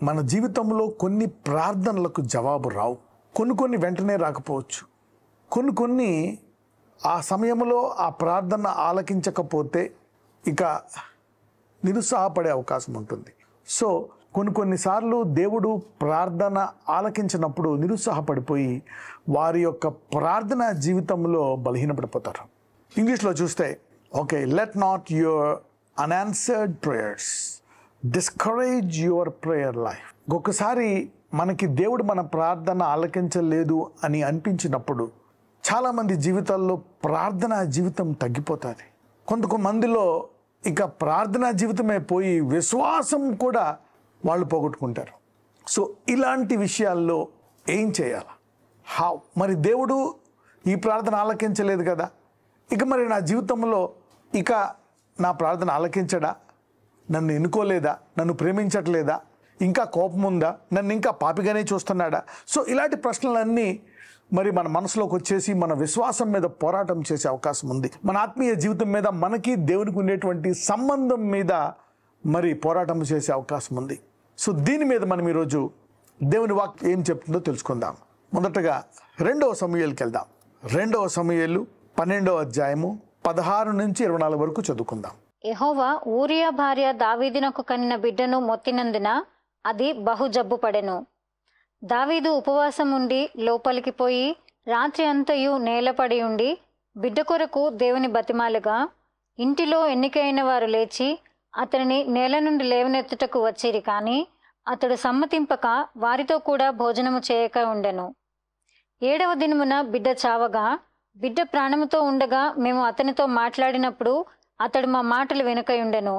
మన జీవితంలో కొన్ని ప్రార్థనలకు జవాబు రావు. కొన్ని వెంటనే రాకపోవచ్చు. కొన్ని ఆ సమయంలో ఆ ప్రార్థన ఆలకించకపోతే ఇక నిరుత్సాహపడే అవకాశం ఉంటుంది. సో కొన్నిసార్లు దేవుడు ప్రార్థన ఆలకించినప్పుడు నిరుత్సాహపడిపోయి వారి యొక్క ప్రార్థన జీవితంలో బలహీనపడిపోతారు. ఇంగ్లీష్లో చూస్తే okay, let not your unanswered prayers discourage your prayer life. ఒక్కసారి మనకి దేవుడు మన ప్రార్థన ఆలకించలేదు అని అనిపించినప్పుడు చాలామంది జీవితాల్లో ప్రార్థనా జీవితం తగ్గిపోతుంది. కొంతమందిలో ఇక ప్రార్థనా జీవితమే పోయి విశ్వాసం కూడా వాళ్ళు పోగొట్టుకుంటారు. సో ఇలాంటి విషయాల్లో ఏం చేయాలి? హౌ? మరి దేవుడు ఈ ప్రార్థన ఆలకించలేదు కదా, ఇక మరి నా జీవితంలో ఇక నా ప్రార్థన ఆలకించడా? నన్ను ఎన్నుకోలేదా? నన్ను ప్రేమించట్లేదా? ఇంకా కోపం ఉందా? నన్ను ఇంకా పాపిగానే చూస్తున్నాడా? సో ఇలాంటి ప్రశ్నలన్నీ మరి మన మనసులోకి వచ్చేసి మన విశ్వాసం మీద పోరాటం చేసే అవకాశం ఉంది. మన ఆత్మీయ జీవితం మీద, మనకి దేవునికి ఉండేటువంటి సంబంధం మీద మరి పోరాటం చేసే అవకాశం ఉంది. సో దీని మీద మనం ఈరోజు దేవుని వాక్యం ఏం చెప్తుందో తెలుసుకుందాం. మొదటగా 2వ సమూయేలుకి వెళ్దాం. 2వ సమూయేలు 12వ అధ్యాయము 16 నుంచి 24 వరకు చదువుకుందాం. యెహోవా ఊరియా భార్య దావీదునకు కనిన బిడ్డను మొత్తినందున అది బహు జబ్బు పడెను. దావీదు ఉపవాసం ఉండి లోపలికి పోయి రాత్రి అంతయు నేలపడి ఉండి బిడ్డ కొరకు దేవుని బతిమాలుగా ఇంటిలో ఎన్నికైన వారు లేచి అతనిని నేల నుండి లేవనెత్తుటకు వచ్చిరి. కానీ అతడు సమ్మతింపక వారితో కూడా భోజనము చేయక ఉండెను. 7వ దినమున బిడ్డ చావగా, బిడ్డ ప్రాణముతో ఉండగా మేము అతనితో మాట్లాడినప్పుడు అతడు మా మాటలు వెనుకయుండెను.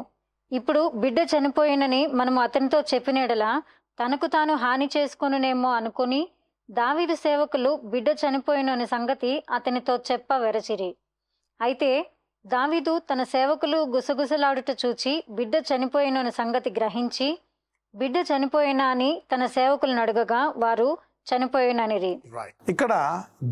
ఇప్పుడు బిడ్డ చనిపోయినని మనము అతనితో చెప్పినడలా తనకు తాను హాని చేసుకొనునేమో అనుకుని దావీదు సేవకులు బిడ్డ చనిపోయినని సంగతి అతనితో వెరచిరి. అయితే దావీదు తన సేవకులు గుసగుసలాడుట చూచి బిడ్డ చనిపోయినని సంగతి గ్రహించి బిడ్డ చనిపోయినా అని తన సేవకులను అడగగా వారు చనిపోయిననిరి. ఇక్కడ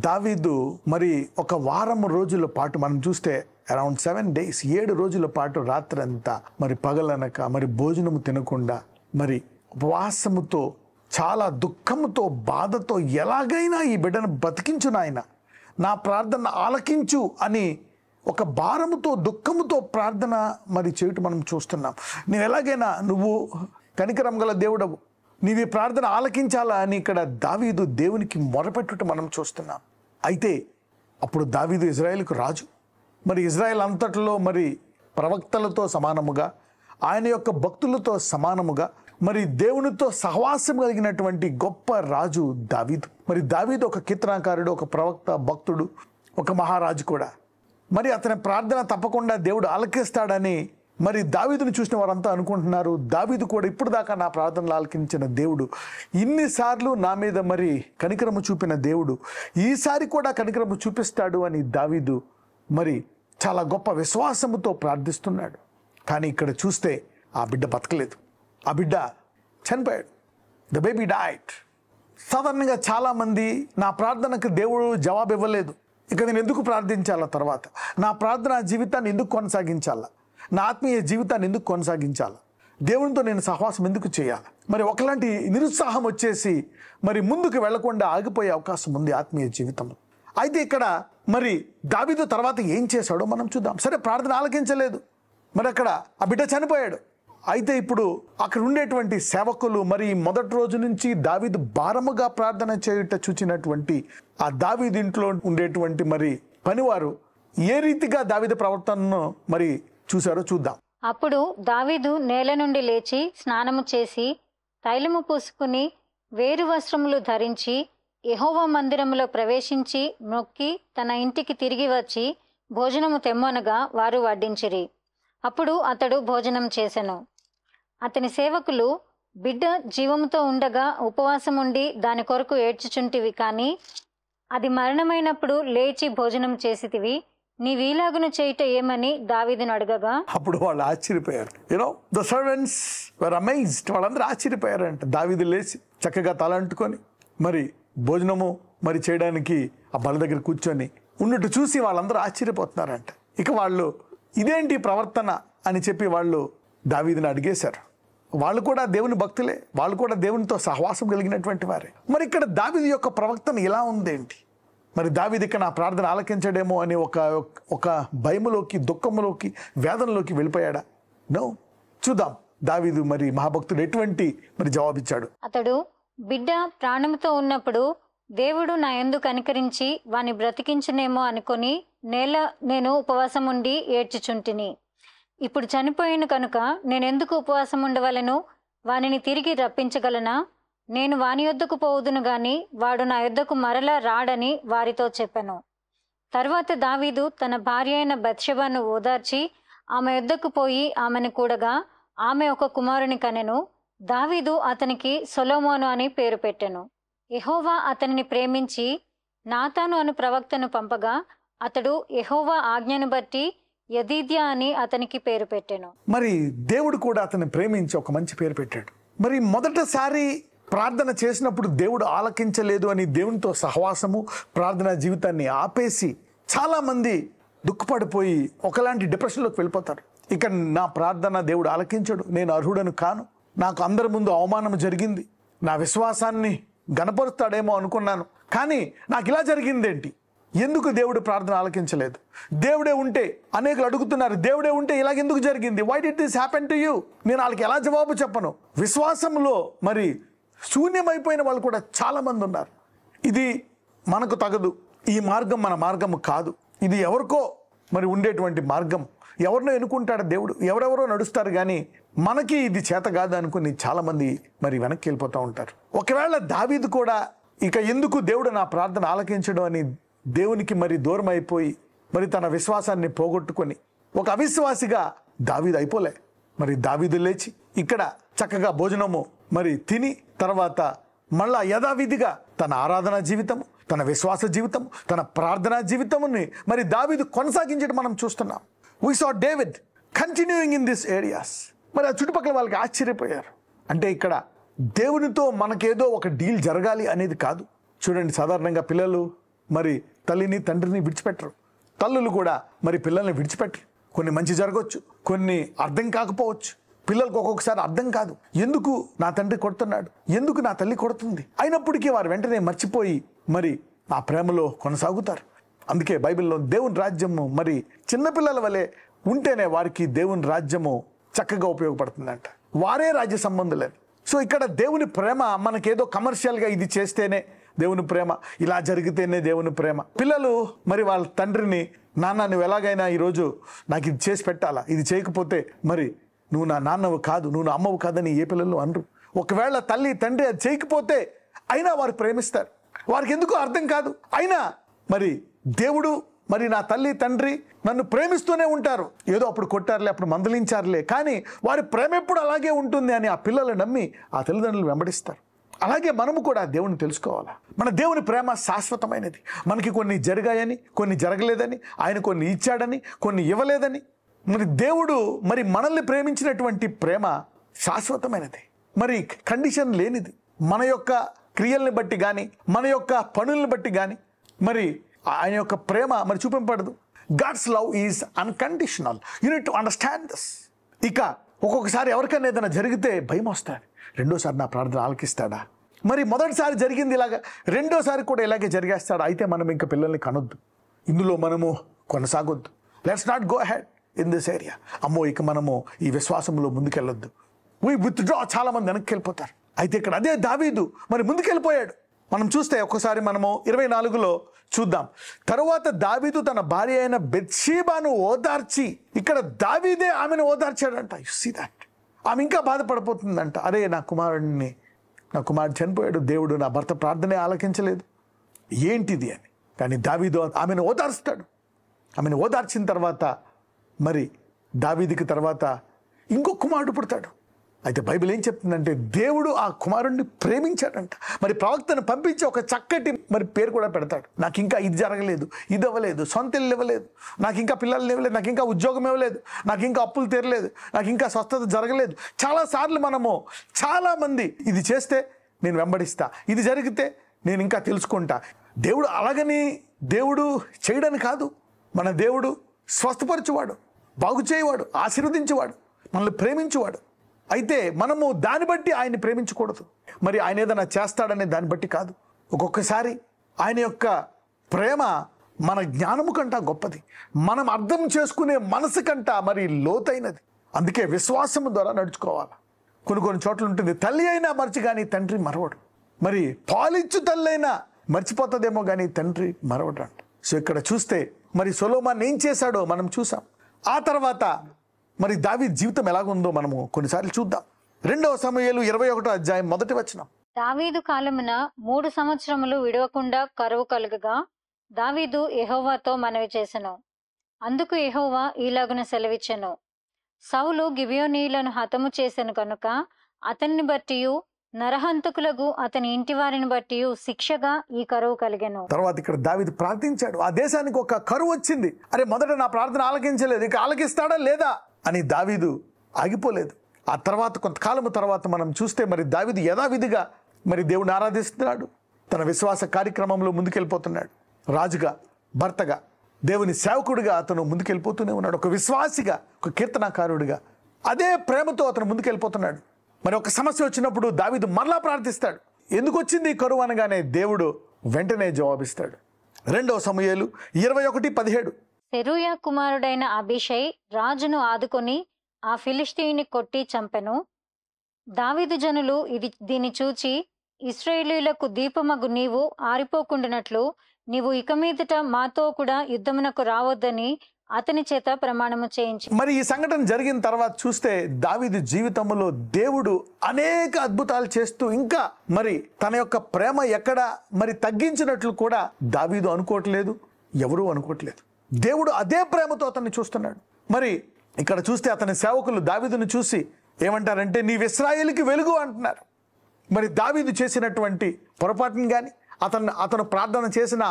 దావీదు మరి ఒక వారం రోజుల పాటు మనం చూస్తే అరౌండ్ 7 days 7 రోజుల పాటు రాత్రంతా మరి పగలనక మరి భోజనము తినకుండా మరి ఉపవాసముతో చాలా దుఃఖముతో బాధతో ఎలాగైనా ఈ బిడ్డను బతికించు నాయన, నా ప్రార్థన ఆలకించు అని ఒక భారముతో దుఃఖముతో ప్రార్థన మరి చేయటం మనం చూస్తున్నాం. నువ్వు ఎలాగైనా నువ్వు కనికరం గల దేవుడవు, నీవి ప్రార్థన ఆలకించాలా అని ఇక్కడ దావీదు దేవునికి మొరపెట్టుట మనం చూస్తున్నాం. అయితే అప్పుడు దావీదు ఇజ్రాయేలుకు రాజు. మరి ఇజ్రాయేల్ అంతట్లో మరి ప్రవక్తలతో సమానముగా, ఆయన యొక్క భక్తులతో సమానముగా మరి దేవునితో సహవాసం కలిగినటువంటి గొప్ప రాజు దావీదు. మరి దావీదు ఒక కీర్తనాకారుడు, ఒక ప్రవక్త, భక్తుడు, ఒక మహారాజు కూడా. మరి అతని ప్రార్థన తప్పకుండా దేవుడు ఆలకిస్తాడని మరి దావీదును చూసిన వారంతా అనుకుంటున్నారు. దావీదు కూడా ఇప్పుడు దాకా నా ప్రార్థనలు ఆలకించిన దేవుడు, ఇన్నిసార్లు నా మీద మరి కనికరము చూపిన దేవుడు ఈసారి కూడా కనికరము చూపిస్తాడు అని దావీదు మరి చాలా గొప్ప విశ్వాసముతో ప్రార్థిస్తున్నాడు. కానీ ఇక్కడ చూస్తే ఆ బిడ్డ బతకలేదు, ఆ బిడ్డ చనిపోయాడు. The baby died. సాధారణంగా చాలామంది నా ప్రార్థనకు దేవుడు జవాబు ఇవ్వలేదు, ఇక నేను ఎందుకు ప్రార్థించాలా, తర్వాత నా ప్రార్థనా జీవితాన్ని ఎందుకు కొనసాగించాలా, నా ఆత్మీయ జీవితాన్ని ఎందుకు కొనసాగించాలా, దేవునితో నేను సహవాసం ఎందుకు చేయాలి, మరి ఒకలాంటి నిరుత్సాహం వచ్చేసి మరి ముందుకు వెళ్లకుండా ఆగిపోయే అవకాశం ఉంది ఆత్మీయ జీవితంలో. అయితే ఇక్కడ మరి దావీదు తర్వాత ఏం చేశాడో మనం చూద్దాం. సరే, ప్రార్థన ఆలకించలేదు, మరి అక్కడ ఆ బిడ్డ చనిపోయాడు. అయితే ఇప్పుడు అక్కడ ఉండేటువంటి సేవకులు మరి మొదటి రోజు నుంచి దావీదు భారముగా ప్రార్థన చేయుట చూచినటువంటి ఆ దావీదు ఇంట్లో ఉండేటువంటి మరి పనివారు ఏ రీతిగా దావీదు ప్రవర్తనను మరి చూశారో చూద్దాం. అప్పుడు దావీదు నేల నుండి లేచి స్నానము చేసి తైలము పూసుకుని వేరు వస్త్రములు ధరించి యెహోవా మందిరములో ప్రవేశించి మొక్కి తన ఇంటికి తిరిగి వచ్చి భోజనము తెమ్మనగా వారు వడ్డించిరి. అప్పుడు అతడు భోజనం చేసెను. అతని సేవకులు, బిడ్డ జీవముతో ఉండగా ఉపవాసం ఉండి దాని కొరకు ఏడ్చుచుంటివి, కానీ అది మరణమైనప్పుడు లేచి భోజనం చేసితివి, నీవీలాగున చేయుట ఏమని దావీదును అడగగా అప్పుడు వాళ్ళు ఆశ్చర్యపోయారు. The servants were amazed. వాళ్ళందరూ ఆశ్చర్యపోయారంట. దావీదు లేచి చక్కగా తలంటుకొని మరి భోజనము మరి చేయడానికి ఆ బల్ల దగ్గర కూర్చొని ఉన్నట్టు చూసి వాళ్ళందరూ ఆశ్చర్యపోతున్నారంట. ఇక వాళ్ళు ఇదేంటి ప్రవర్తన అని చెప్పి వాళ్ళు దావీదుని అడిగేశారు. వాళ్ళు కూడా దేవుని భక్తులే, వాళ్ళు కూడా దేవునితో సహవాసం కలిగినటువంటి వారే. మరి ఇక్కడ దావీదు యొక్క ప్రవక్తన ఇలా ఉందేంటి? మరి దావీదు ఇక్కడ నా ప్రార్థన ఆలకించడేమో అని ఒక భయములోకి, దుఃఖములోకి, వేదనలోకి వెళ్ళిపోయాడా? నో. చూద్దాం దావీదు మరి మహాభక్తుడు ఎటువంటి మరి జవాబిచ్చాడు. అతడు, బిడ్డ ప్రాణంతో ఉన్నప్పుడు దేవుడు నా యందు కనికరించి వాని బ్రతికించునేమో అనుకొని నేను ఉపవాసం ఉండి ఏడ్చుచుంటిని. ఇప్పుడు చనిపోయిన కనుక నేనెందుకు ఉపవాసం ఉండవలను? వానిని తిరిగి రప్పించగలనా? నేను వాని యొద్దకు పోవుదును గాని వాడు నా యొద్దకు మరలా రాడని వారితో చెప్పెను. తర్వాత దావీదు తన భార్య అయిన బత్షెబను ఓదార్చి ఆమె యొద్దకు పోయి ఆమెను కూడగా ఆమె ఒక కుమారుని కనెను. దావీదు అతనికి సొలొమోను అని పేరు పెట్టెను. యెహోవా అతనిని ప్రేమించి నాతాను అను ప్రవక్తను పంపగా అతడు యెహోవా ఆజ్ఞను బట్టి యెదీద్యా అని అతనికి పేరు పెట్టెను. మరి దేవుడు కూడా అతన్ని ప్రేమించి ఒక మంచి పేరు పెట్టాడు. మరి మొదటిసారి ప్రార్థన చేసినప్పుడు దేవుడు ఆలకించలేదు అని దేవునితో సహవాసము, ప్రార్థనా జీవితాన్ని ఆపేసి చాలామంది దుఃఖపడిపోయి ఒకలాంటి డిప్రెషన్లోకి వెళ్ళిపోతారు. ఇక నా ప్రార్థన దేవుడు ఆలకించడు, నేను అర్హుడను కాను, నాకు అందరి ముందు అవమానం జరిగింది, నా విశ్వాసాన్ని గణపరుస్తాడేమో అనుకున్నాను, కానీ నాకు ఇలా జరిగిందేంటి? ఎందుకు దేవుడు ప్రార్థన ఆలకించలేదు? దేవుడే ఉంటే, అనేకులు అడుగుతున్నారు, దేవుడే ఉంటే ఇలాగెందుకు జరిగింది? Why did this happen to you? నేను వాళ్ళకి ఎలా జవాబు చెప్పను? విశ్వాసంలో మరి శూన్యమైపోయిన వాళ్ళు కూడా చాలామంది ఉన్నారు. ఇది మనకు తగదు, ఈ మార్గం మన మార్గము కాదు, ఇది ఎవరికో మరి ఉండేటువంటి మార్గం, ఎవరినో ఎన్నుకుంటాడు దేవుడు, ఎవరెవరో నడుస్తారు, కానీ మనకి ఇది చేత కాదు అనుకుని చాలామంది మరి వెనక్కి వెళ్ళిపోతూ ఉంటారు. ఒకవేళ దావీదు కూడా ఇక ఎందుకు దేవుడు నా ప్రార్థన ఆలకించడం అని దేవునికి మరి దూరం అయిపోయి మరి తన విశ్వాసాన్ని పోగొట్టుకొని ఒక అవిశ్వాసిగా దావీదు అయిపోలే. మరి దావీదు లేచి ఇక్కడ చక్కగా భోజనము మరి తిని తర్వాత మళ్ళా యథావిధిగా తన ఆరాధనా జీవితము, తన విశ్వాస జీవితము, తన ప్రార్థనా జీవితముని మరి దావీదు కొనసాగించడం మనం చూస్తున్నాం. We saw David continuing in these areas. మరి ఆ చుట్టుపక్కల వాళ్ళకి ఆశ్చర్యపోయారు. అంటే ఇక్కడ దేవునితో మనకేదో ఒక డీల్ జరగాలి అనేది కాదు. చూడండి, సాధారణంగా పిల్లలు మరి తల్లిని తండ్రిని విడిచిపెట్టరు, తల్లులు కూడా మరి పిల్లల్ని విడిచిపెట్టరు. కొన్ని మంచి జరగవచ్చు, కొన్ని అర్థం కాకపోవచ్చు. పిల్లలకు ఒక్కొక్కసారి అర్థం కాదు, ఎందుకు నా తండ్రి కొడుతున్నాడు, ఎందుకు నా తల్లి కొడుతుంది, అయినప్పటికీ వారు వెంటనే మర్చిపోయి మరి ఆ ప్రేమలో కొనసాగుతారు. అందుకే బైబిల్లో దేవుని రాజ్యము మరి చిన్నపిల్లల వలె ఉంటేనే వారికి దేవుని రాజ్యము చక్కగా ఉపయోగపడుతుందంట. వారే రాజ్య సంబంధులేదు. సో ఇక్కడ దేవుని ప్రేమ మనకేదో కమర్షియల్గా ఇది చేస్తేనే దేవుని ప్రేమ, ఇలా జరిగితేనే దేవుని ప్రేమ. పిల్లలు మరి వాళ్ళ తండ్రిని, నాన్న నువ్వు ఎలాగైనా ఈరోజు నాకు ఇది చేసి పెట్టాలా, ఇది చేయకపోతే మరి నువ్వు నా నాన్నవు కాదు, నువ్వు నా అమ్మవు కాదని ఏ పిల్లలు అనరు. ఒకవేళ తల్లి తండ్రి అది చేయకపోతే అయినా వారు ప్రేమిస్తారు. వారికి ఎందుకో అర్థం కాదు, అయినా మరి దేవుడు మరి నా తల్లి తండ్రి నన్ను ప్రేమిస్తూనే ఉంటారు, ఏదో అప్పుడు కొట్టారులే, అప్పుడు మందలించారులే, కానీ వారి ప్రేమ ఎప్పుడు అలాగే ఉంటుంది అని ఆ పిల్లలు నమ్మి ఆ తల్లిదండ్రులు వెంబడిస్తారు. అలాగే మనము కూడా దేవుని తెలుసుకోవాలా. మన దేవుని ప్రేమ శాశ్వతమైనది. మనకి కొన్ని జరిగాయని, కొన్ని జరగలేదని, ఆయన కొన్ని ఇచ్చాడని, కొన్ని ఇవ్వలేదని. మరి దేవుడు మరి మనల్ని ప్రేమించినటువంటి ప్రేమ శాశ్వతమైనది, మరి కండిషన్ లేనిది. మన యొక్క క్రియల్ని బట్టి కానీ, మన యొక్క పనుల్ని బట్టి కానీ మరి ఆయన యొక్క ప్రేమ మరి చూపింపబడదు. God's love is unconditional. You need to understand this. ఇక ఒక్కొక్కసారి ఎవరికైనా ఏదైనా జరిగితే భయం వస్తుంది, రెండోసారి నా ప్రార్థన ఆలకిస్తాడా, మరి మొదటిసారి జరిగింది ఇలాగా రెండోసారి కూడా ఇలాగే జరిగేస్తాడా, అయితే మనం ఇంకా పిల్లల్ని కనొద్దు, ఇందులో మనము కొనసాగొద్దు. Let's not go ahead in this area. అమ్మో ఇక మనము ఈ విశ్వాసంలో ముందుకెళ్ళొద్దు. వీ విత్డ్రా, చాలామంది వెనక్కి వెళ్ళిపోతారు. అయితే ఇక్కడ అదే దావీదు మరి ముందుకెళ్ళిపోయాడు. మనం చూస్తే ఒక్కసారి మనము 24లో చూద్దాం. తరువాత దావీదు తన భార్య అయిన బెత్షెబాను ఓదార్చి, ఇక్కడ దావీదే ఆమెను ఓదార్చాడంట. You see that. ఆమె ఇంకా బాధపడిపోతుందంట, అరే నా కుమారుడు చనిపోయాడు, దేవుడు నా భర్త ప్రార్థనే ఆలకించలేదు, ఏంటిది అని. కానీ దావీదు ఆమెను ఓదార్స్తాడు. ఆమెను ఓదార్చిన తర్వాత మరి దావీదుకి తర్వాత ఇంకో కుమారుడు పుడతాడు. అయితే బైబిల్ ఏం చెప్తుందంటే దేవుడు ఆ కుమారుడిని ప్రేమించాడంట. మరి ప్రవక్తను పంపించి ఒక చక్కటి మరి పేరు కూడా పెడతాడు. నాకు ఇంకా ఇది జరగలేదు, ఇది ఇవ్వలేదు, సొంత ఇల్లు ఇవ్వలేదు, నాకు ఇంకా పిల్లలు ఇవ్వలేదు, నాకు ఇంకా ఉద్యోగం ఇవ్వలేదు, నాకు ఇంకా అప్పులు తీరలేదు, నాకు ఇంకా స్వస్థత జరగలేదు. చాలాసార్లు మనము చాలామంది ఇది చేస్తే నేను వెంబడిస్తా, ఇది జరిగితే నేను ఇంకా తెలుసుకుంటా. దేవుడు అలాగని దేవుడు చేయడని కాదు. మన దేవుడు స్వస్థపరచువాడు, బాగు చేయవాడు, ఆశీర్వదించేవాడు, మనల్ని ప్రేమించేవాడు. అయితే మనము దాన్ని బట్టి ఆయన్ని ప్రేమించకూడదు. మరి ఆయన ఏదైనా చేస్తాడనే దాన్ని బట్టి కాదు. ఒక్కొక్కసారి ఆయన యొక్క ప్రేమ మన జ్ఞానము కంట గొప్పది, మనం అర్థం చేసుకునే మనసు కంట మరి లోతైనది. అందుకే విశ్వాసము ద్వారా నడుచుకోవాలి. కొన్ని చోట్ల ఉంటుంది, తల్లి అయినా మర్చి కానీ తండ్రి మరవడు. మరి పాలిచ్చు తల్లి అయినా మర్చిపోతుందేమో కానీ తండ్రి మరవడు అంట. సో ఇక్కడ చూస్తే మరి సొలొమోన్ ఏం చేశాడో మనం చూసాం. ఆ తర్వాత మరి దావీదు జీవితం ఎలాగుందో మనము కొన్నిసార్లు చూద్దాం. 2 సమూయేలు 21వ అధ్యాయం 1వ వచనం. దావీదు కాలమున 3 సంవత్సరములు విడవకుండా కరువు కలుగగా దావీదు యెహోవాతో మనవి చేసెను. అందుకు యెహోవా ఈలాగున సెలవిచ్చెను, సౌలు గిబియోనీయులను హతము చేసెను కనుక అతన్ని బట్టియు నరహంతకులకు అతని ఇంటి వారిని బట్టియు శిక్షగా ఈ కరువు కలిగెను. తర్వాత ఇక్కడ దావీదు ప్రార్థించాడు. ఆ దేశానికి ఒక కరువు వచ్చింది. అరే, మొదట నా ప్రార్థన ఆలకించలేదు, ఇక ఆలకిస్తాడా లేదా అని దావీదు ఆగిపోలేదు. ఆ తర్వాత కొంతకాలము తర్వాత మనం చూస్తే మరి దావీదు యథావిధిగా మరి దేవుని ఆరాధిస్తున్నాడు. తన విశ్వాస కార్యక్రమంలో ముందుకెళ్ళిపోతున్నాడు. రాజుగా, భర్తగా, దేవుని సేవకుడిగా అతను ముందుకెళ్ళిపోతూనే ఉన్నాడు. ఒక విశ్వాసిగా, ఒక కీర్తనాకారుడిగా అదే ప్రేమతో అతను ముందుకెళ్ళిపోతున్నాడు. మరి ఒక సమస్య వచ్చినప్పుడు దావీదు మరలా ప్రార్థిస్తాడు. ఎందుకు వచ్చింది ఈ కరువు అనగానే దేవుడు వెంటనే జవాబిస్తాడు. 2 సమూయేలు 21:17. సెరూయా కుమారుడైన అబీషై రాజును ఆదుకొని ఆ ఫిలిష్తీయుని కొట్టి చంపెను. దావీదు జనులు దీన్ని చూచి, ఇశ్రాయేలీయులకు దీపమగు నీవు ఆరిపోకుండానట్లు నీవు ఇక మీదట మాతో కూడా యుద్ధమునకు రావద్దని అతని చేత ప్రమాణము చేయించి. మరి ఈ సంఘటన జరిగిన తర్వాత చూస్తే దావీదు జీవితంలో దేవుడు అనేక అద్భుతాలు చేస్తూ ఇంకా మరి తన యొక్క ప్రేమ ఎక్కడ మరి తగ్గించినట్లు కూడా దావీదు అనుకోవట్లేదు, ఎవరూ అనుకోవట్లేదు. దేవుడు అదే ప్రేమతో అతన్ని చూస్తున్నాడు. మరి ఇక్కడ చూస్తే అతని సేవకులు దావీదును చూసి ఏమంటారంటే, నీవు ఇశ్రాయేలుకి వెలుగు అంటున్నారు. మరి దావీదు చేసినటువంటి పొరపాటుని కానీ అతను ప్రార్థన చేసిన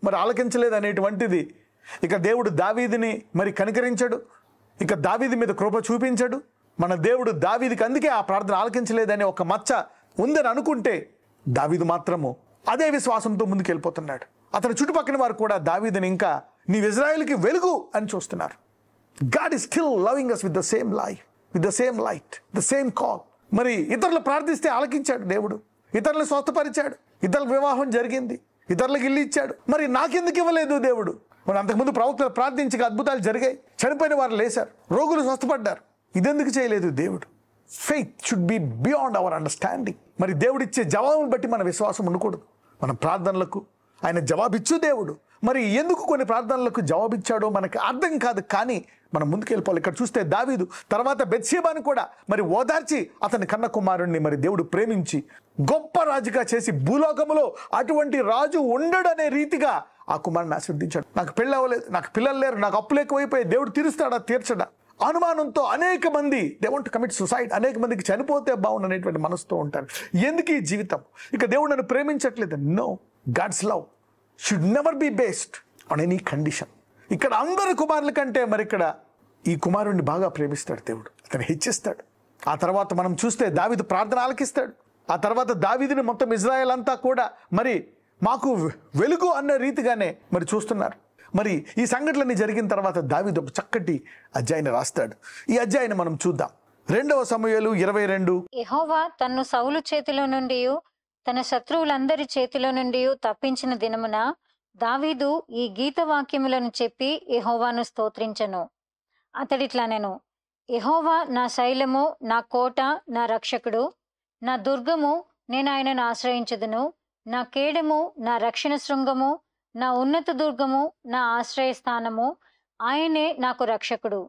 మరి ఆలకించలేదు అనేటువంటిది ఇక దేవుడు దావీదుని మరి కనికరించడు, ఇక దావీదు మీద కృప చూపించడు. మన దేవుడు దావీదుకి అందుకే ఆ ప్రార్థన ఆలకించలేదనే ఒక మచ్చ ఉందని అనుకుంటే దావీదు మాత్రము అదే విశ్వాసంతో ముందుకెళ్ళిపోతున్నాడు. అతని చుట్టుపక్కల వారు కూడా దావీదుని ఇంకా నీవు ఇశ్రాయేలుకి వెలుగు అని చూస్తున్నారు. God is still loving us with the same life, with the same light, the same call. మరి ఇతరులు ప్రార్థిస్తే ఆలకించాడు దేవుడు, ఇతరులు స్వస్థపరిచాడు, ఇతరుల వివాహం జరిగింది, ఇతరులకు ఇల్లు ఇచ్చాడు. మరి నాకెందుకు ఇవ్వలేదు దేవుడు? మరి అంతకుముందు ప్రవక్తలు ప్రార్థించక అద్భుతాలు జరిగాయి, చనిపోయిన వారు లేశారు, రోగులు స్వస్థపడ్డారు. ఇదెందుకు చేయలేదు దేవుడు? Faith should be beyond our understanding. మరి దేవుడిచ్చే జవాబును బట్టి మన విశ్వాసం ఉండకూడదు. మన ప్రార్థనలకు ఆయన జవాబిచ్చు దేవుడు. మరి ఎందుకు కొన్ని ప్రార్థనలకు జవాబిచ్చాడో మనకు అర్థం కాదు, కానీ మనం ముందుకెళ్ళిపోవాలి. ఇక్కడ చూస్తే దావీదు తర్వాత బెత్షెబాను కూడా మరి ఓదార్చి అతని కన్న కుమారుణ్ణి మరి దేవుడు ప్రేమించి గొప్ప రాజుగా చేసి భూలోకములో అటువంటి రాజు ఉండడనే రీతిగా ఆ కుమారుని ఆశీర్వదించాడు. నాకు పెళ్ళి అవ్వలేదు, నాకు పిల్లలు లేరు, నాకు అప్పులు ఎక్కువైపోయి దేవుడు తీరుస్తాడా తీర్చడా అనుమానంతో అనేక మంది they want to commit suicide. అనేక మందికి చనిపోతే బాగుండు అనేటువంటి మనసుతో ఉంటారు. ఎందుకు ఈ జీవితం? ఇక దేవుడు నన్ను ప్రేమించట్లేదు. No, God's love should never be based on any condition. ఇక్కడ అందరి కుమారుల కంటే మరి ఇక్కడ ఈ కుమారుణ్ణి బాగా ప్రేమిస్తాడు దేవుడు, అతను హెచ్చిస్తాడు. ఆ తర్వాత మనం చూస్తే దావీదు ప్రార్థన ఆలకిస్తాడు. ఆ తర్వాత దావీదుని మొత్తం ఇజ్రాయెల్ అంతా కూడా మరి మాకు వెలుగు అన్న రీతిగానే మరి చూస్తున్నారు. మరి ఈ సంఘటనలన్నీ జరిగిన తర్వాత దావీదు ఒక చక్కటి అధ్యాయాన్ని రాస్తాడు. ఈ అధ్యాయాన్ని మనం చూద్దాం. 2 సమూయేలు 22. యెహోవా తన్ను సౌలు చేతిలో నుండి తన శత్రువులందరి చేతిలో నుండి తప్పించిన దినమున దావీదు ఈ గీత వాక్యములను చెప్పి యెహోవాను స్తోత్రించెను. అతడిట్లనెను, యెహోవా నా శైలము, నా కోట, నా రక్షకుడు, నా దుర్గము, నేను ఆయనను ఆశ్రయించుదును, నా కేడము, నా రక్షణ శృంగము, నా ఉన్నత దుర్గము, నా ఆశ్రయస్థానము, ఆయనే నాకు రక్షకుడు.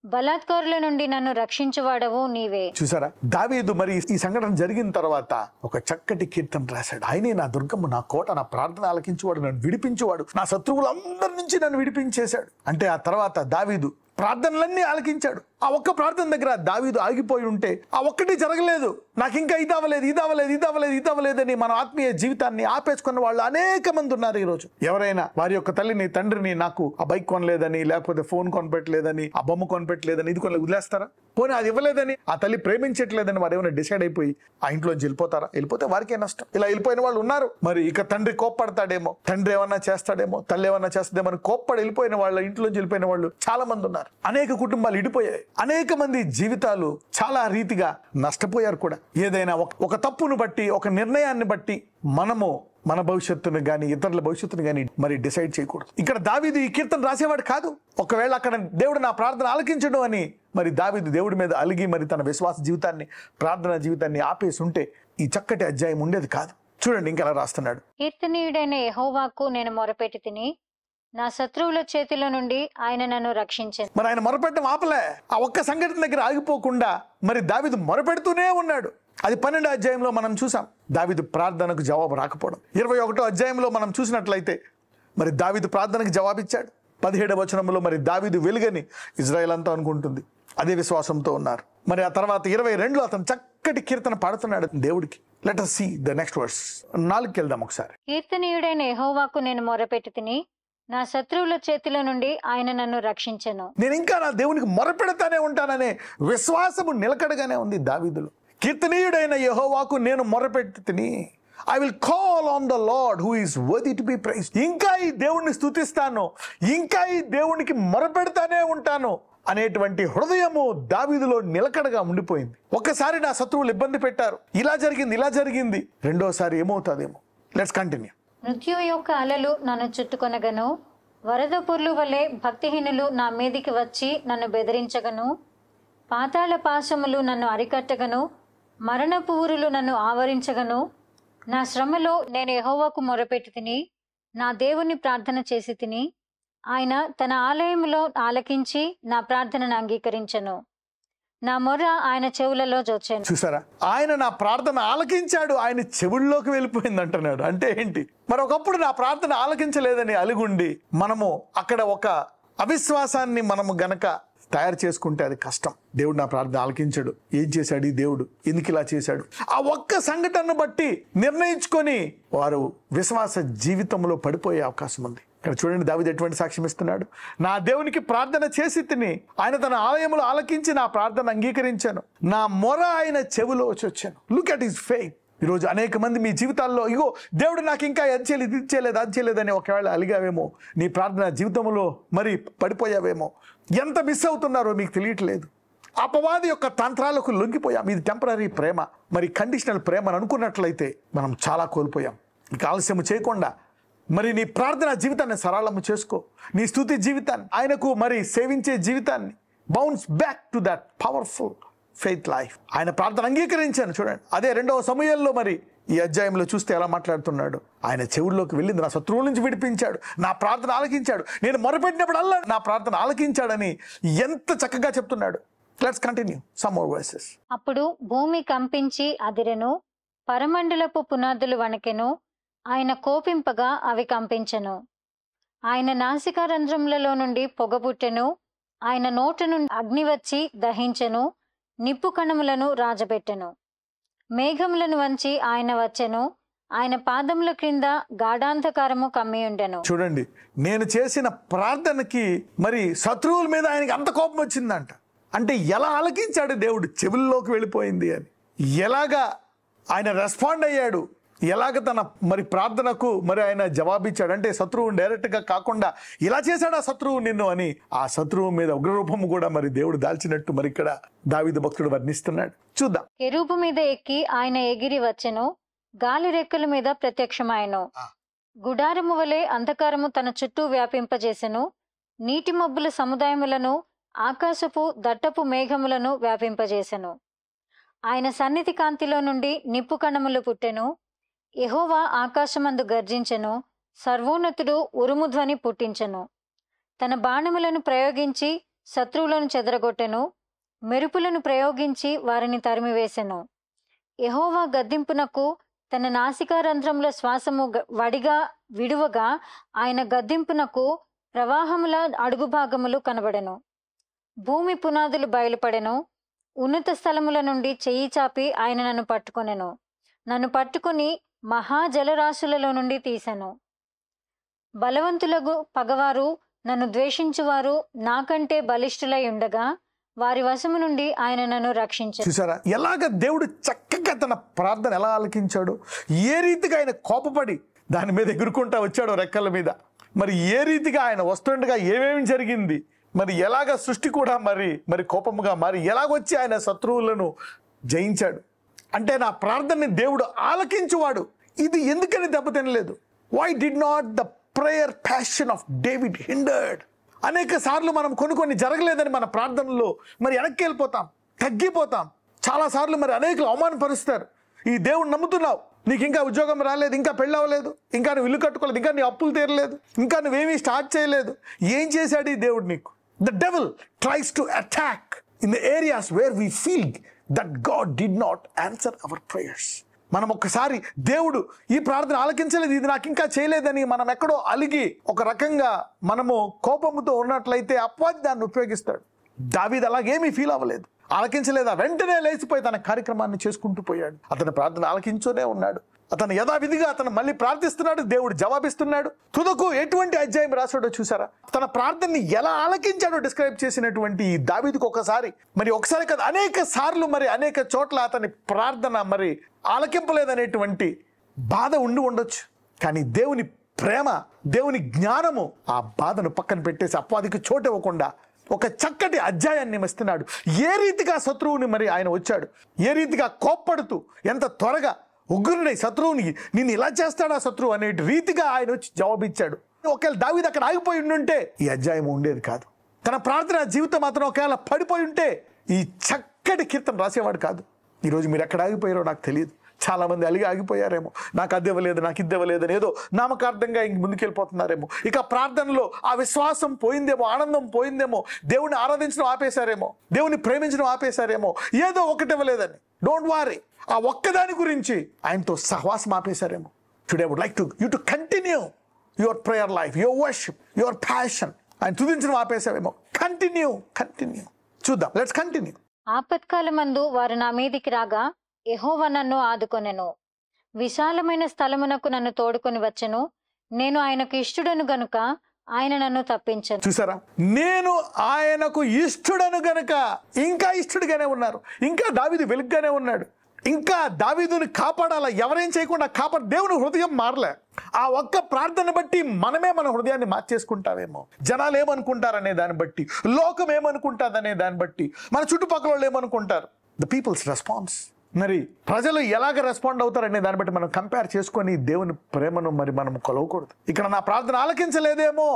బలాత్కారుల నుండి నన్ను రక్షించువాడవు నీవే. చూసారా, దావీదు మరి ఈ సంఘటన జరిగిన తర్వాత ఒక చక్కటి కీర్తన రాశాడు. ఆయనే నా దుర్గము, నా కోట, నా ప్రార్థన ఆలకించువాడు, నన్ను విడిపించువాడు, నా శత్రువులందరి నుంచి నన్ను విడిపించేశాడు. అంటే ఆ తర్వాత దావీదు ప్రార్థనలన్నీ ఆలకించాడు. ఆ ఒక్క ప్రార్థన దగ్గర దావీదు ఆగిపోయి ఉంటే ఆ ఒక్కటి జరగలేదు, నాకు ఇంకా ఇదవ్వలేదు అని మన ఆత్మీయ జీవితాన్ని ఆపేసుకున్న వాళ్ళు అనేక మంది ఉన్నారు ఈరోజు. ఎవరైనా వారి యొక్క తల్లిని, తండ్రిని నాకు ఆ బైక్ కొనలేదని, లేకపోతే ఫోన్ కొనిపెట్టలేదని, ఆ బొమ్మ కొనిపెట్టలేదని, ఇది కొనలేదు వదిలేస్తారా? పోనీ అది ఇవ్వలేదని, ఆ తల్లి ప్రేమించట్లేదని వారు ఏమైనా డిసైడ్ అయిపోయి ఆ ఇంట్లోంచి వెళ్ళిపోతారా? వెళ్ళిపోతే వారికే నష్టం. ఇలా వెళ్ళిపోయిన వాళ్ళు ఉన్నారు. మరి ఇక తండ్రి కోప్పడతాడేమో, తండ్రి ఏమన్నా చేస్తాడేమో, తల్లి ఏమన్నా చేస్తాడేమో అని కోప్పడి వెళ్ళిపోయిన వాళ్ళ ఇంట్లోంచి వెళ్ళిపోయిన వాళ్ళు చాలా మంది ఉన్నారు. అనేక కుటుంబాలు ఇడిపోయాయి, అనేక మంది జీవితాలు చాలా రీతిగా నష్టపోయారు కూడా. ఏదైనా ఒక తప్పును బట్టి, ఒక నిర్ణయాన్ని బట్టి మనము మన భవిష్యత్తును కానీ ఇతరుల భవిష్యత్తును కానీ మరి డిసైడ్ చేయకూడదు. ఇక్కడ దావీదు ఈ కీర్తన రాసేవాడు కాదు. ఒకవేళ అక్కడ దేవుడు నా ప్రార్థన ఆలకించడు అని మరి దావీదు దేవుడి మీద అలిగి మరి తన విశ్వాస జీవితాన్ని, ప్రార్థనా జీవితాన్ని ఆపేసి ఉంటే ఈ చక్కటి అధ్యాయం ఉండేది కాదు. చూడండి ఇంకా ఎలా రాస్తున్నాడు. కీర్తనీయుడైన యెహోవాకు నేను మొరపెట్టి తిని, నా శత్రువుల చేతిలో నుండి ఆయన నన్ను రక్షించెను. మరి ఆయన మొరపెట్టడం ఆపలే. ఆ ఒక్క సంఘటన దగ్గర ఆగిపోకుండా మరి దావీదు మొరపెడుతూనే ఉన్నాడు. అది 12వ అధ్యాయంలో మనం చూసాం. దావీదు ప్రార్థనకు జవాబు రాకపోవడం. 21వ అధ్యాయంలో మనం చూసినట్లయితే మరి దావీదు ప్రార్థనకు జవాబిచ్చాడు. 17వ వచనంలో మరి దావీదు వెలుగని ఇజ్రాయెల్ అంతా అనుకుంటుంది. అదే విశ్వాసంతో ఉన్నారు. మరి ఆ తర్వాత 22లో అతను చక్కటి కీర్తన పాడుతున్నాడు దేవుడికి. Let us see the next verse. 4కి వెళ్దాం ఒకసారి. కీర్తనీయుడైన యెహోవాకు నేను మొరపెట్టి తిని, నా శత్రువుల చేతిలో నుండి ఆయన నన్ను రక్షించెను. నేను ఇంకా నా దేవునికి మొరపెడతానే ఉంటాననే విశ్వాసము నిలకడగానే ఉంది దావీదులో. కీర్తనీయుడైన యెహోవాకు నేను మొరపెట్టి తిని, I will call on the Lord who is worthy to be praised. ఇంకా ఈ దేవుణ్ణి స్తుతిస్తాను, ఇంకా ఈ దేవునికి మొరపెడతానే ఉంటాను అనేటువంటి హృదయము దావీదులో నిలకడగా ఉండిపోయింది. ఒక్కసారి నా శత్రువులు ఇబ్బంది పెట్టారు, ఇలా జరిగింది, రెండోసారి ఏమవుతుందేమో. Let's continue. మృత్యు యొక్క అలలు నన్ను చుట్టుకొనగను, వరద పొర్లు వలె భక్తిహీనులు నా మీదికి వచ్చి నన్ను బెదిరించగను, పాతాళ పాశములు నన్ను అరికట్టగను, మరణపు ఊరులు నన్ను ఆవరించగను. నా శ్రమలో నేను యెహోవాకు మొరపెట్టి తిని, నా దేవుని ప్రార్థన చేసి తిని, ఆయన తన ఆలయంలో ఆలకించి నా ప్రార్థనను అంగీకరించెను. నా మొర్ర ఆయన చెవులలో జోచెను. చూసారా, ఆయన నా ప్రార్థన ఆలకించాడు, ఆయన చెవుల్లోకి వెళ్ళిపోయింది అంటున్నాడు. అంటే ఏంటి? మరి ఒకప్పుడు నా ప్రార్థన ఆలకించలేదని అలిగుండి మనము అక్కడ ఒక అవిశ్వాసాన్ని మనము గనక తయారు చేసుకుంటే అది కష్టం. దేవుడు నా ప్రార్థన ఆలకించాడు, ఏం చేశాడు ఈ దేవుడు, ఎందుకు ఇలా చేశాడు, ఆ ఒక్క సంఘటనను బట్టి నిర్ణయించుకొని వారు విశ్వాస జీవితంలో పడిపోయే అవకాశం ఉంది. ఇక్కడ చూడండి దావీదు ఎటువంటి సాక్ష్యం ఇస్తున్నాడు. నా దేవునికి ప్రార్థన చేసి తిని, ఆయన తన ఆలయంలో ఆలకించి నా ప్రార్థన అంగీకరించాను, నా మొర ఆయన చెవిలో వచ్చాను. Look at his faith. ఈరోజు అనేక మంది మీ జీవితాల్లో ఇగో దేవుడు నాకు ఇంకా అది చేయలేదు అని ఒకవేళ అలిగావేమో, నీ ప్రార్థన జీవితంలో మరి పడిపోయావేమో, ఎంత మిస్ అవుతున్నారో మీకు తెలియట్లేదు. అపవాది యొక్క తంత్రాలకు లొంగిపోయాం. ఇది టెంపరీ ప్రేమ, మరి కండిషనల్ ప్రేమ అని అనుకున్నట్లయితే మనం చాలా కోల్పోయాం. ఇక ఆలస్యం చేయకుండా మరి నీ ప్రార్థన జీవితాన్ని సరళము చేసుకో, నీ స్తుతి జీవితాన్ని, ఆయనకు మరి సేవించే జీవితాన్ని, bounce back to that powerful faith life. ఆయన ప్రార్థన అంగీకరించాను. చూడండి అదే 2వ సమూయేలులో మరి ఈ అధ్యాయంలో చూస్తే ఎలా మాట్లాడుతున్నాడు. ఆయన చెవుల్లోకి వెళ్ళింది, నా శత్రువుల నుంచి విడిపించాడు, నా ప్రార్థన ఆలకించాడు, నేను మొరపెట్టినప్పుడల్లా నా ప్రార్థన ఆలకించాడని ఎంత చక్కగా చెప్తున్నాడు. Let's continue some more versus. అప్పుడు భూమి కంపించి అదిరెను, పరమండలపు పునాదులు వణకెను, ఆయన కోపింపగా అవి కంపించెను. ఆయన నాసికారంధ్రములలో నుండి పొగబుట్టెను, ఆయన నోట నుండి అగ్ని వచ్చి దహించెను, నిప్పు కణములను రాజబెట్టెను. మేఘములను వంచి ఆయన వచ్చెను, ఆయన పాదముల క్రింద గాఢాంధకారము కమ్మియుండెను. చూడండి, నేను చేసిన ప్రార్థనకి మరి శత్రువుల మీద ఆయనకి అంత కోపం వచ్చిందంట. అంటే ఎలా ఆలకించాడు దేవుడు, చెవుల్లోకి వెళ్ళిపోయింది అని. ఎలాగా ఆయన రెస్పాండ్ అయ్యాడు, ఎలాగ తన మరి ప్రార్థనకు మరి ఆయన జవాబిచ్చాడు. అంటే శత్రువుని డైరెక్ట్గా కాకుండా ఇలా చేశాడు ఆ శత్రువు నిన్ను అని, ఆ శత్రువు మీద ఉగ్రరూపము కూడా మరి దేవుడు దాల్చినట్టు మరి ఇక్కడ దావీదు భక్తుడు వర్ణిస్తున్నాడు. చూద్దాం. కెరూబు మీద ఎక్కి ఆయన ఎగిరి వచ్చెను, గాలి రెక్కల మీద ప్రత్యక్షమాయెను. గుడారము వలె అంధకారము తన చుట్టూ వ్యాపింపజేసెను, నీటి మబ్బుల సముదాయములను, ఆకాశపు దట్టపు మేఘములను వ్యాపింపజేసెను. ఆయన సన్నిధి కాంతిలో నుండి నిప్పు కణములు పుట్టెను. యెహోవా ఆకాశమందు గర్జించెను, సర్వోన్నతుడు ఉరుము ధ్వని పుట్టించెను. తన బాణములను ప్రయోగించి శత్రువులను చెదరగొట్టెను, మెరుపులను ప్రయోగించి వారిని తరిమివేసెను. యెహోవా గద్దింపునకు తన నాసికారంధ్రంలో శ్వాసము వడిగా విడువగా, ఆయన గద్దింపునకు ప్రవాహముల అడుగు భాగములు కనబడెను. భూమి పునాదులు బయలుపడెను, ఉన్నత స్థలముల నుండి చెయ్యి చాపి ఆయన నన్ను పట్టుకొనెను. నన్ను పట్టుకుని మహాజలరాశులలో నుండి తీసెను. బలవంతులకు పగవారు, నన్ను ద్వేషించువారు నాకంటే బలిష్ఠులై ఉండగా, వారి వశము నుండి ఆయన నన్ను రక్షించాడు. చూసారా ఎలాగ దేవుడు చక్కగా తన ప్రార్థన ఎలా ఆలకించాడు, ఏ రీతిగా ఆయన కోపపడి దాని మీద ఎగురుకుంటా వచ్చాడో రెక్కల మీద, మరి ఏ రీతిగా ఆయన వస్తుండగా ఏమేమి జరిగింది, మరి ఎలాగ సృష్టి కూడా మరి కోపముగా మారి ఎలాగొచ్చి ఆయన శత్రువులను జయించాడు అంటే నా ప్రార్థనని దేవుడు ఆలకించువాడు. ఇది ఎందుకని దెబ్బతినలేదు? Why did not the prayer passion of David hindered? అనేక సార్లు మనం కొన్ని జరగలేదని మన ప్రార్థనలో మరి వెనక్కి వెళ్ళిపోతాం, తగ్గిపోతాం. చాలాసార్లు మరి అనేకులు అవమానపరుస్తారు. ఈ దేవుడు నమ్ముతున్నావు, నీకు ఇంకా ఉద్యోగం రాలేదు, ఇంకా పెళ్ళి అవ్వలేదు, ఇంకా నువ్వు ఇల్లు కట్టుకోలేదు, ఇంకా నీ అప్పులు తీరలేదు, ఇంకా నువ్వేమీ స్టార్ట్ చేయలేదు. ఏం చేశాడు ఈ దేవుడు నీకు? The devil tries to attack in the areas where we feel that God did not answer our prayers. మనం ఒక్కసారి దేవుడు ఈ ప్రార్థన ఆలకించలేదు, ఇది నాకు ఇంకా చేయలేదని మనం ఎక్కడో అలిగి ఒక రకంగా మనము కోపముతో ఉన్నట్లయితే అపవాది దాన్ని ఉపయోగిస్తాడు. దావీదు అలాగేమీ ఫీల్ అవ్వలేదు, ఆలకించలేదా, వెంటనే లేచిపోయి తన కార్యక్రమాన్ని చేసుకుంటూ పోయాడు. అతని ప్రార్థన ఆలకించునే ఉన్నాడు. అతను యథావిధిగా అతను మళ్ళీ ప్రార్థిస్తున్నాడు, దేవుడు జవాబిస్తున్నాడు. తుదకు ఎటువంటి అధ్యాయం రాశాడో చూసారా? తన ప్రార్థనని ఎలా ఆలకించాడో డిస్క్రైబ్ చేసినటువంటి ఈ దావీదుకు ఒకసారి కాదు, అనేక సార్లు అనేక చోట్ల అతని ప్రార్థన ఆలకింపలేదనేటువంటి బాధ ఉండొచ్చు. కానీ దేవుని ప్రేమ, దేవుని జ్ఞానము ఆ బాధను పక్కన పెట్టేసి అపవాదికి చోటు ఇవ్వకుండా ఒక చక్కటి అధ్యాయాన్ని ఇస్తున్నాడు. ఏ రీతిగా శత్రువుని ఆయన వచ్చాడు, ఏ రీతిగా కోప్పడుతూ ఎంత త్వరగా ఉగ్రుడై శత్రువుని నిన్ను ఇలా చేస్తాడా శత్రువు అనే రీతిగా ఆయన వచ్చి జవాబిచ్చాడు. ఒకవేళ దావీదు అక్కడ ఆగిపోయి ఉండుంటే ఈ అధ్యాయం ఉండేది కాదు. తన ప్రార్థన జీవితం మాత్రం ఒకవేళ పడిపోయి ఉంటే ఈ చక్కటి కీర్తన రాసేవాడు కాదు. ఈరోజు మీరు ఎక్కడ ఆగిపోయారో నాకు తెలియదు. చాలామంది అలిగి ఆగిపోయారేమో, నాకు అది ఇవ్వలేదు, నాకు ఇది ఇవ్వలేదు అని ఏదో నామకార్థంగా ఇంక ముందుకెళ్ళిపోతున్నారేమో. ఇక ప్రార్థనలో ఆ విశ్వాసం పోయిందేమో, ఆనందం పోయిందేమో, దేవుని ఆరాధించడం ఆపేశారేమో, దేవుని ప్రేమించడం ఆపేశారేమో, ఏదో ఒకటి ఇవ్వలేదని. డోంట్ వారీ, ఆ ఒక్కదాని గురించి ఆయనతో సహవాసం ఆపేశారేమో. Today would like you to continue your prayer life, your worship, your passion. ఆయన తుదించడం ఆపేశావేమో. కంటిన్యూ చూద్దాం. Let's continue. ఆపత్కాలమందు వారు నా మీదికి రాగా యెహోవా నన్ను ఆదుకొనెను. విశాలమైన స్థలమునకు నన్ను తోడుకొని వచ్చెను. నేను ఆయనకు ఇష్టుడను గనుక ఆయన నన్ను తప్పించను. చూసారా? నేను ఆయనకు ఇష్టుడను గనుక ఇంకా ఇష్టుడిగానే ఉన్నారు. ఇంకా దావీదు వెలుగ్గానే ఉన్నాడు. ఇంకా దావీదుని కాపాడాలా, ఎవరేం చేయకుండా దేవుని హృదయం మారలే. ఆ ఒక్క ప్రార్థన బట్టి మనమే మన హృదయాన్ని మార్చేసుకుంటామేమో. జనాలు ఏమనుకుంటారనే దాన్ని బట్టి, లోకం ఏమనుకుంటారనే దాన్ని బట్టి, మన చుట్టుపక్కల వాళ్ళు ఏమనుకుంటారు. ద పీపుల్స్ రెస్పాన్స్, మరి ప్రజలు ఎలాగ రెస్పాండ్ అవుతారనే దాన్ని బట్టి మనం కంపేర్ చేసుకొని దేవుని ప్రేమను మనం కొలవకూడదు. ఇక్కడ నా ప్రార్థన ఆలకించలేదేమో,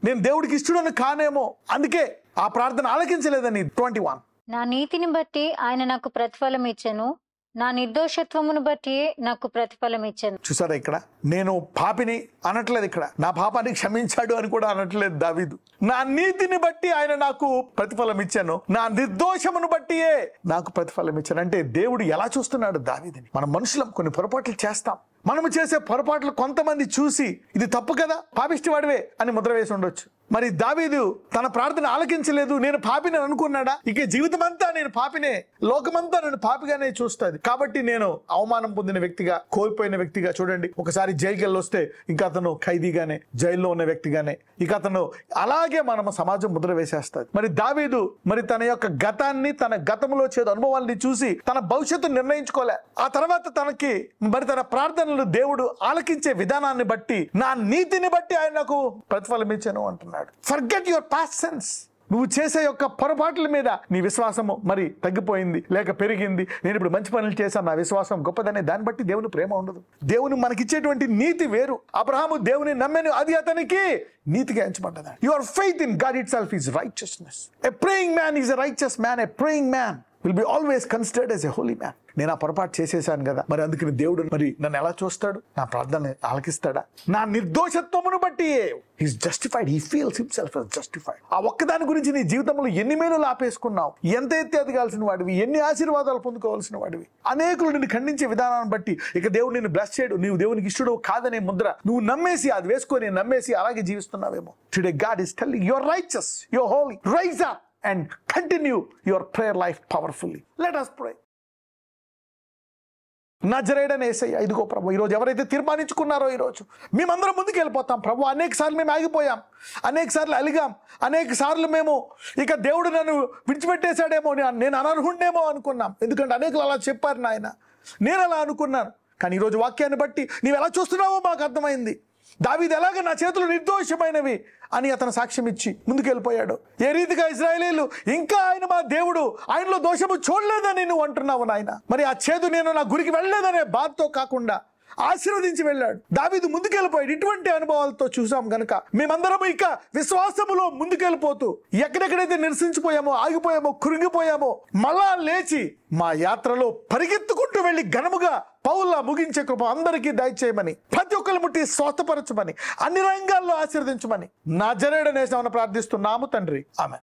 నేను దేవుడికి ఇష్టడని కానేమో, అందుకే ఆ ప్రార్థన ఆలకించలేదని. 21 నా నీతిని బట్టి ఆయన నాకు ప్రతిఫలం ఇచ్చెను, నా నిర్దోషత్వమును బట్టి నాకు ప్రతిఫలం ఇచ్చెను. చూసారా? ఇక్కడ నేను పాపిని అనట్లేదు, ఇక్కడ నా పాపాన్ని క్షమించాడు అని కూడా అనట్లేదు దావీదు. నా నీతిని బట్టి ఆయన నాకు ప్రతిఫలం ఇచ్చాను, నా నిర్దోషమును బట్టియే నాకు ప్రతిఫలం ఇచ్చాను. అంటే దేవుడు ఎలా చూస్తున్నాడు దావీదుని? మనం మనుషులం కొన్ని పొరపాట్లు చేస్తాం. మనము చేసే పొరపాట్లు కొంతమంది చూసి ఇది తప్పు కదా, పాపిష్టివాడివే అని ముద్ర వేసి ఉండొచ్చు. మరి దావీదు తన ప్రార్థన ఆలకించలేదు, నేను పాపిని అనుకున్నాడా? ఇక జీవితం అంతా నేను పాపినే, లోకమంతా నన్ను పాపిగానే చూస్తుంది, కాబట్టి నేను అవమానం పొందిన వ్యక్తిగా, కోల్పోయిన వ్యక్తిగా. చూడండి, ఒకసారి జైలుకి వస్తే ఇంకా అతను ఖైదీగానే, జైల్లో ఉన్న వ్యక్తిగానే, ఇక అతను అలాగే మనము సమాజం ముద్ర వేసేస్తుంది. మరి దావీదు తన యొక్క గతాన్ని, తన గతంలో చేదు అనుభవాల్ని చూసి తన భవిష్యత్తు నిర్ణయించుకోలే. ఆ తర్వాత తనకి తన ప్రార్థనలు దేవుడు ఆలకించే విధానాన్ని బట్టి, నా నీతిని బట్టి ఆయన నాకు ప్రతిఫలం ఇచ్చాను అంటున్నాడు. Forget your past sense. నువ్వు చేసే యొక్క పొరపాట్ల మీద నీ విశ్వాసము తగ్గిపోయింది లేక పెరిగింది. నేను ఇప్పుడు మంచి పనులు చేశాను, నా విశ్వాసం గొప్పదనే దాన్ని బట్టి దేవుని ప్రేమ ఉండదు. దేవుని మనకిచ్చేటువంటి నీతి వేరు. అబ్రహాము దేవుని నమ్మెను, అది అతనికి నీతిగా ఎంచబడ్డది. Your faith in God itself is righteousness. A praying man is a righteous man. A praying man will be always considered as a holy man. నేను ఆ పొరపాటు చేసేసాను కదా, మరి అందుకని దేవుడు నన్ను ఎలా చూస్తాడు? నా ప్రార్థన ఆలకిస్తాడా? నా నిర్దోషత్వమును బట్టి he's justified. He feels himself as justified. ఆ ఒక్కదాని గురించి నీ జీవితంలో ఎన్ని మేలులు ఆపేసుకున్నావు, ఎంత ఎత్తి ఎదగాల్సిన వాడివి, ఎన్ని ఆశీర్వాదాలు పొందుకోవాల్సిన వాడివి. అనేకులు నిన్ను ఖండించే విధానాన్ని బట్టి ఇక దేవుడు నిన్ను బ్లెస్ చేయడు, నీవు దేవునికి ఇష్టడు కాదనే ముద్ర నువ్వు నమ్మేసి, అది వేసుకొని నమ్మేసి అలాగే జీవిస్తున్నావేమో. Today God is telling you, you're righteous, you're holy, rise up and continue your prayer life powerfully. Let us pray. నజరేయుడైన యేసయ్య, ఇదిగో ప్రభు, ఈరోజు ఎవరైతే తీర్మానించుకున్నారో ఈరోజు మేమందరం ముందుకు వెళ్ళిపోతాం ప్రభు. అనేక సార్లు మేము ఆగిపోయాం, అనేక సార్లు అలిగాం, అనేక సార్లు మేము ఇక దేవుడు నన్ను విడిచిపెట్టేశాడేమో, నేను అనర్హుణ్ణేమో అనుకున్నాం. ఎందుకంటే అనేకులు అలా చెప్పారు నాయన, నేను అలా అనుకున్నాను. కానీ ఈరోజు వాక్యాన్ని బట్టి నీవు ఎలా చూస్తున్నావో మాకు అర్థమైంది. దావీదు ఎలాగ నా చేతులు నిర్దోషమైనవి అని అతను సాక్ష్యం ఇచ్చి ముందుకెళ్ళిపోయాడు. ఏ రీతిగా ఇశ్రాయేలీయులు ఇంకా ఆయన మా దేవుడు, ఆయనలో దోషము చూడలేదని నువ్వు అంటున్నావు నాయన, మరి ఆ చేదు నేను నా గురికి వెళ్ళలేదనే బాధతో కాకుండా ఆశీర్వదించి వెళ్ళాడు. దావీదు ముందుకెళ్ళిపోయాడు. ఇటువంటి అనుభవాలతో చూసాం గనుక మేమందరం ఇక విశ్వాసములో ముందుకెళ్ళిపోతూ ఎక్కడెక్కడైతే నిరసించిపోయామో, ఆగిపోయామో, కృంగిపోయామో మళ్ళా లేచి మా యాత్రలో పరిగెత్తుకుంటూ వెళ్ళి ఘనముగా పౌలా ముగించే కృప అందరికీ దయచేయమని, ప్రతి ఒక్కరు ముట్టి స్వస్థపరచమని, అన్ని రంగాల్లో ఆశీర్వదించమని నజరేయుడైన యేసునామమున ప్రార్థిస్తున్నాము తండ్రి, ఆమేన్.